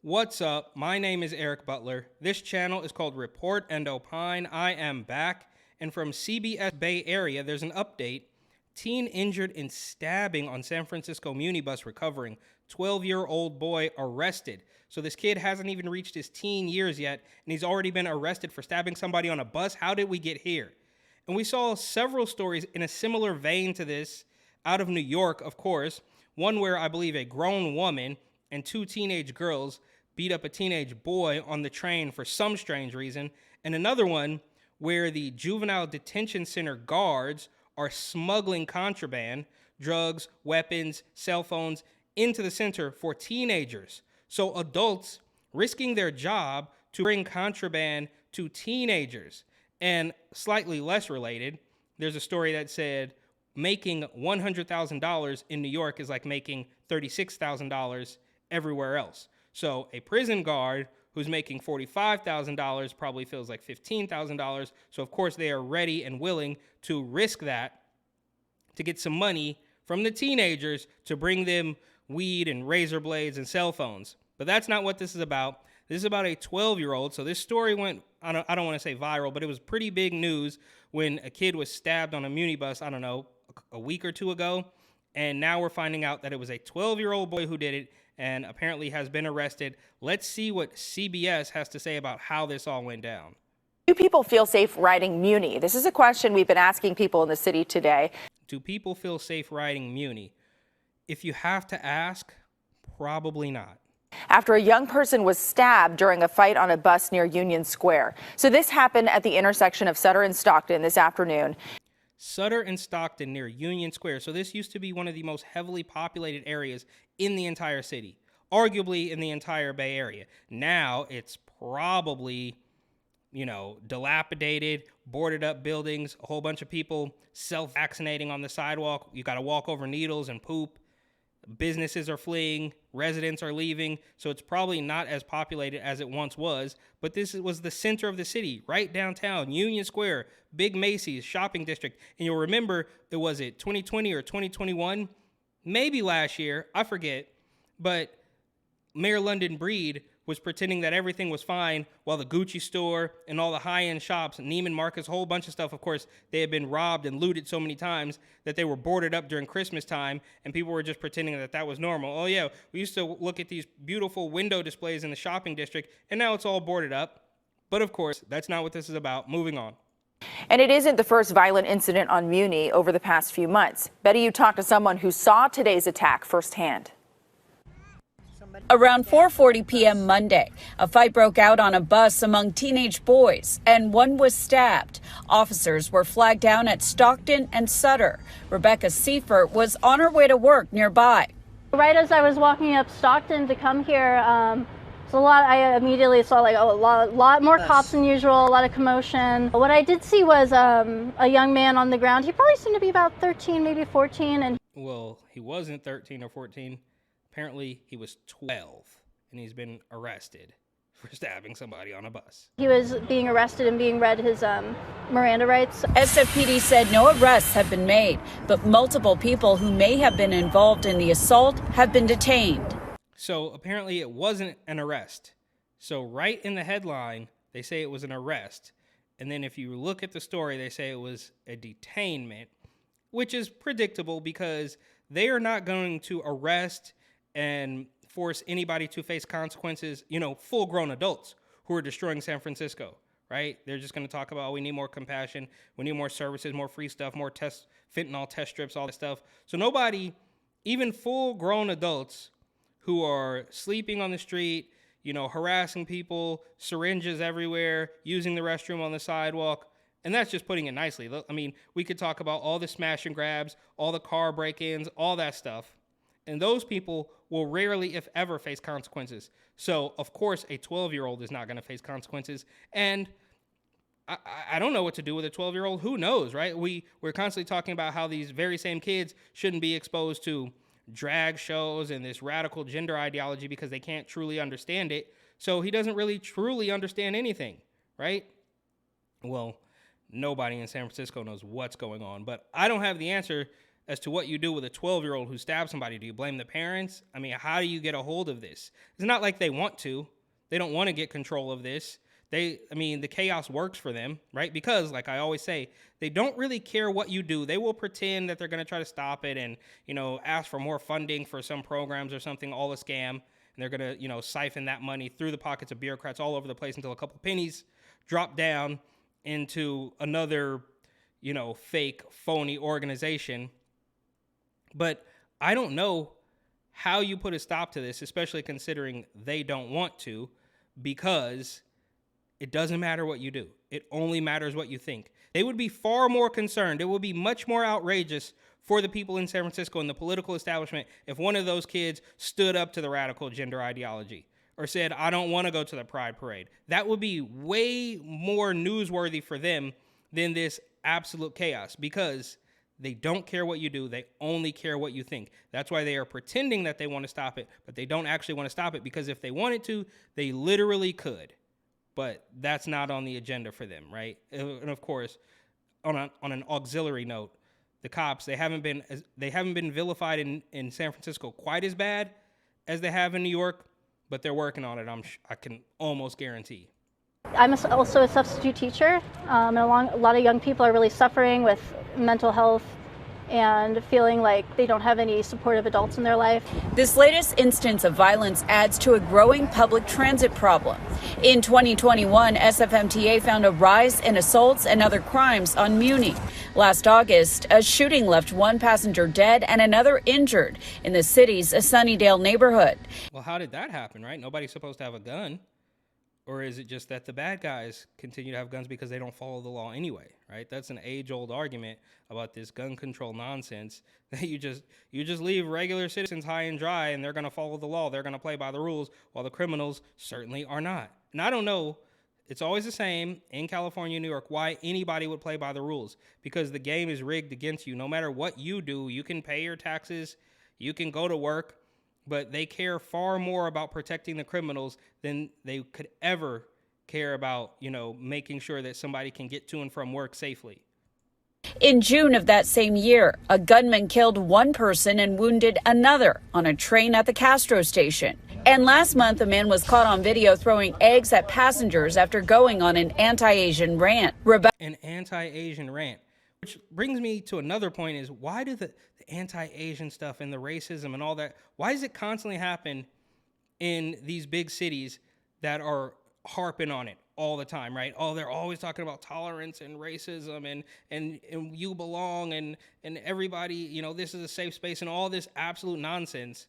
What's up? My name is Eric Butler. This channel is called Report and Opine. I am back. And from CBS Bay Area, there's an update. Teen injured in stabbing on San Francisco Muni bus recovering. 12-year-old boy arrested. So this kid hasn't even reached his teen years yet, and he's already been arrested for stabbing somebody on a bus. How did we get here? And we saw several stories in a similar vein to this out of New York, of course. One where I believe a grown woman and two teenage girls beat up a teenage boy on the train for some strange reason. And another one where the juvenile detention center guards are smuggling contraband, drugs, weapons, cell phones into the center for teenagers. So adults risking their job to bring contraband to teenagers. And slightly less related, there's a story that said making $100,000 in New York is like making $36,000 everywhere else. So a prison guard who's making $45,000 probably feels like $15,000. So of course they are ready and willing to risk that to get some money from the teenagers to bring them weed and razor blades and cell phones. But that's not what this is about. This is about a 12-year-old. So this story went, I don't want to say viral, but it was pretty big news when a kid was stabbed on a Muni bus, I don't know, a week or two ago. And now we're finding out that it was a 12-year-old boy who did it and apparently has been arrested. Let's see what CBS has to say about how this all went down. Do people feel safe riding Muni? This is a question we've been asking people in the city today. Do people feel safe riding Muni? If you have to ask, probably not. After a young person was stabbed during a fight on a bus near Union Square. So this happened at the intersection of Sutter and Stockton this afternoon. Sutter and Stockton near Union Square. So this used to be one of the most heavily populated areas in the entire city, arguably in the entire Bay Area. Now it's probably, dilapidated, boarded up buildings, a whole bunch of people self-vaccinating on the sidewalk. You got to walk over needles and poop. Businesses are fleeing, residents are leaving, so it's probably not as populated as it once was, but this was the center of the city, right downtown, Union Square, big Macy's, shopping district, and you'll remember, it was 2020 or 2021, maybe last year, I forget, but Mayor London Breed was pretending that everything was fine while the Gucci store and all the high-end shops, Neiman Marcus, a whole bunch of stuff, of course, they had been robbed and looted so many times that they were boarded up during Christmas time, and people were just pretending that that was normal. Oh yeah, we used to look at these beautiful window displays in the shopping district, and now it's all boarded up. But of course, that's not what this is about. Moving on. And it isn't the first violent incident on Muni over the past few months. Betty, you talked to someone who saw today's attack firsthand. Around 4:40 p.m. Monday, a fight broke out on a bus among teenage boys, and one was stabbed. Officers were flagged down at Stockton and Sutter. Rebecca Seifert was on her way to work nearby. Right as I was walking up Stockton to come here, I immediately saw a lot more cops than usual, a lot of commotion. What I did see was a young man on the ground. He probably seemed to be about 13, maybe 14. And well, he wasn't 13 or 14. Apparently, he was 12, and he's been arrested for stabbing somebody on a bus. He was being arrested and being read his Miranda rights. SFPD said no arrests have been made, but multiple people who may have been involved in the assault have been detained. So apparently it wasn't an arrest. So right in the headline, they say it was an arrest. And then if you look at the story, they say it was a detainment, which is predictable because they are not going to arrest and force anybody to face consequences, full-grown adults who are destroying San Francisco, right? They're just going to talk about, we need more compassion, we need more services, more free stuff, more fentanyl test strips, all that stuff. So nobody, even full-grown adults who are sleeping on the street, harassing people, syringes everywhere, using the restroom on the sidewalk, and that's just putting it nicely. I mean, we could talk about all the smash and grabs, all the car break-ins, all that stuff. And those people will rarely, if ever, face consequences. So, of course, a 12-year-old is not going to face consequences. And I don't know what to do with a 12-year-old. Who knows, right? We're constantly talking about how these very same kids shouldn't be exposed to drag shows and this radical gender ideology because they can't truly understand it. So he doesn't really truly understand anything, right? Well, nobody in San Francisco knows what's going on. But I don't have the answer as to what you do with a 12-year-old who stabs somebody. Do you blame the parents? I mean, how do you get a hold of this? It's not like they want to. They don't want to get control of this. The chaos works for them, right? Because, like I always say, they don't really care what you do. They will pretend that they're going to try to stop it and, ask for more funding for some programs or something, all a scam. And they're going to, siphon that money through the pockets of bureaucrats all over the place until a couple pennies drop down into another, fake, phony organization. But I don't know how you put a stop to this, especially considering they don't want to, because it doesn't matter what you do. It only matters what you think. They would be far more concerned. It would be much more outrageous for the people in San Francisco and the political establishment if one of those kids stood up to the radical gender ideology or said, I don't want to go to the Pride Parade. That would be way more newsworthy for them than this absolute chaos, because they don't care what you do. They only care what you think. That's why they are pretending that they want to stop it, but they don't actually want to stop it, because if they wanted to, they literally could. But that's not on the agenda for them, right? And of course, on an auxiliary note, the cops, they haven't been vilified in San Francisco quite as bad as they have in New York, but they're working on it. I can almost guarantee. I'm also a substitute teacher, and a lot of young people are really suffering with mental health and feeling like they don't have any supportive adults in their life. This latest instance of violence adds to a growing public transit problem. In 2021, SFMTA found a rise in assaults and other crimes on Muni. Last August, a shooting left one passenger dead and another injured in the city's Sunnydale neighborhood. Well, how did that happen, right? Nobody's supposed to have a gun. Or is it just that the bad guys continue to have guns because they don't follow the law anyway, right? That's an age-old argument about this gun control nonsense that you just leave regular citizens high and dry and they're going to follow the law. They're going to play by the rules, while the criminals certainly are not. And I don't know, it's always the same in California, New York, why anybody would play by the rules, because the game is rigged against you. No matter what you do, you can pay your taxes, you can go to work, but they care far more about protecting the criminals than they could ever care about, making sure that somebody can get to and from work safely. In June of that same year, a gunman killed one person and wounded another on a train at the Castro station. And last month, a man was caught on video throwing eggs at passengers after going on an anti-Asian rant. An anti-Asian rant. Which brings me to another point, is why do the anti-Asian stuff and the racism and all that, why does it constantly happen in these big cities that are harping on it all the time, right? Oh, they're always talking about tolerance and racism and you belong and everybody, this is a safe space and all this absolute nonsense.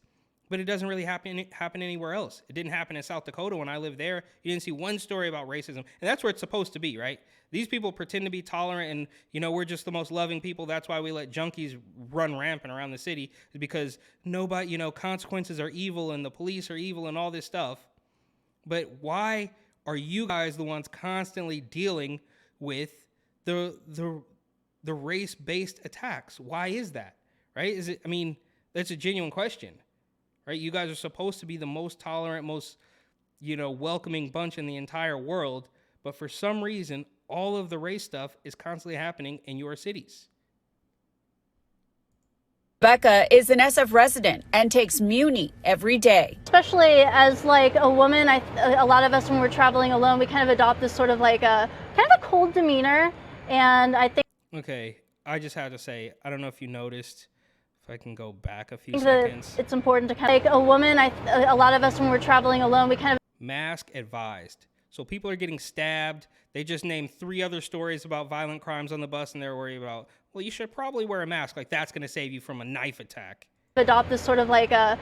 But it doesn't really happen anywhere else. It didn't happen in South Dakota when I lived there. You didn't see one story about racism. And that's where it's supposed to be, right? These people pretend to be tolerant and, we're just the most loving people. That's why we let junkies run rampant around the city, is because nobody, consequences are evil and the police are evil and all this stuff. But why are you guys the ones constantly dealing with the race-based attacks? Why is that, right? That's a genuine question. Right? You guys are supposed to be the most tolerant, most, welcoming bunch in the entire world. But for some reason, all of the race stuff is constantly happening in your cities. Rebecca is an SF resident and takes Muni every day. Especially as a woman, a lot of us when we're traveling alone, we kind of adopt this sort of a cold demeanor. And I think... Okay, I just have to say, I don't know if you noticed, if I can go back a few seconds. It's important to a woman, a lot of us when we're traveling alone, we kind of... Mask advised. So people are getting stabbed. They just named 3 other stories about violent crimes on the bus, and they're worried about, well, you should probably wear a mask. Like, that's going to save you from a knife attack. Adopt this sort of a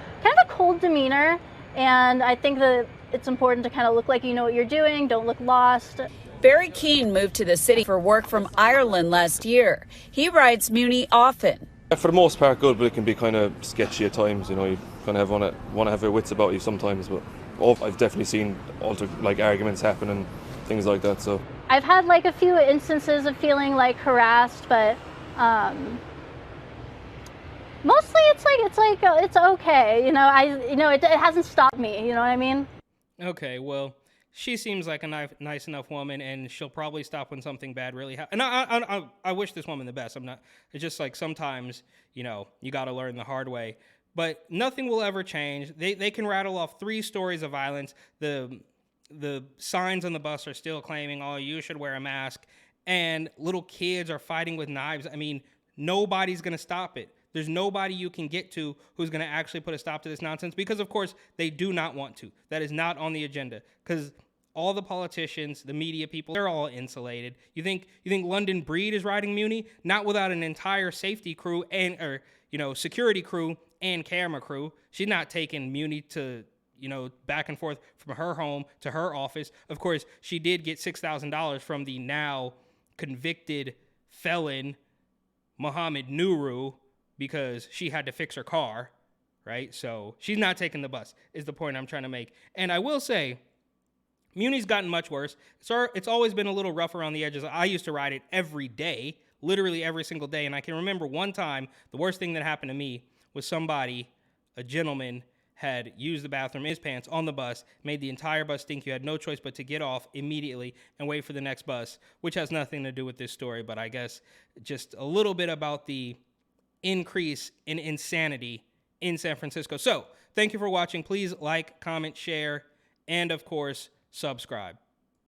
cold demeanor, and I think that it's important to kind of look like you know what you're doing, don't look lost. Barry Keane moved to the city for work from Ireland last year. He rides Muni often. For the most part, good, but it can be kind of sketchy at times. You kind of want to have your wits about you sometimes. But I've definitely seen arguments happen and things like that. So I've had a few instances of feeling harassed, but mostly it's okay. It hasn't stopped me. You know what I mean? Okay, well, she seems like a nice enough woman, and she'll probably stop when something bad really happens. And I wish this woman the best. I'm not. It's just like sometimes, you know, you got to learn the hard way. But nothing will ever change. They can rattle off 3 stories of violence. The signs on the bus are still claiming, oh, you should wear a mask. And little kids are fighting with knives. I mean, nobody's going to stop it. There's nobody you can get to who's going to actually put a stop to this nonsense because, of course, they do not want to. That is not on the agenda because all the politicians, the media people, they're all insulated. You think London Breed is riding Muni? Not without an entire safety crew or security crew and camera crew. She's not taking Muni to, back and forth from her home to her office. Of course, she did get $6,000 from the now convicted felon Mohammed Nuru because she had to fix her car, right? So she's not taking the bus is the point I'm trying to make. And I will say, Muni's gotten much worse. It's always been a little rough around the edges. I used to ride it every day, literally every single day. And I can remember one time, the worst thing that happened to me was a gentleman had used the bathroom in his pants on the bus, made the entire bus stink. You had no choice but to get off immediately and wait for the next bus, which has nothing to do with this story, but I guess just a little bit about the increase in insanity in San Francisco. So, thank you for watching. Please like, comment, share, and of course, subscribe.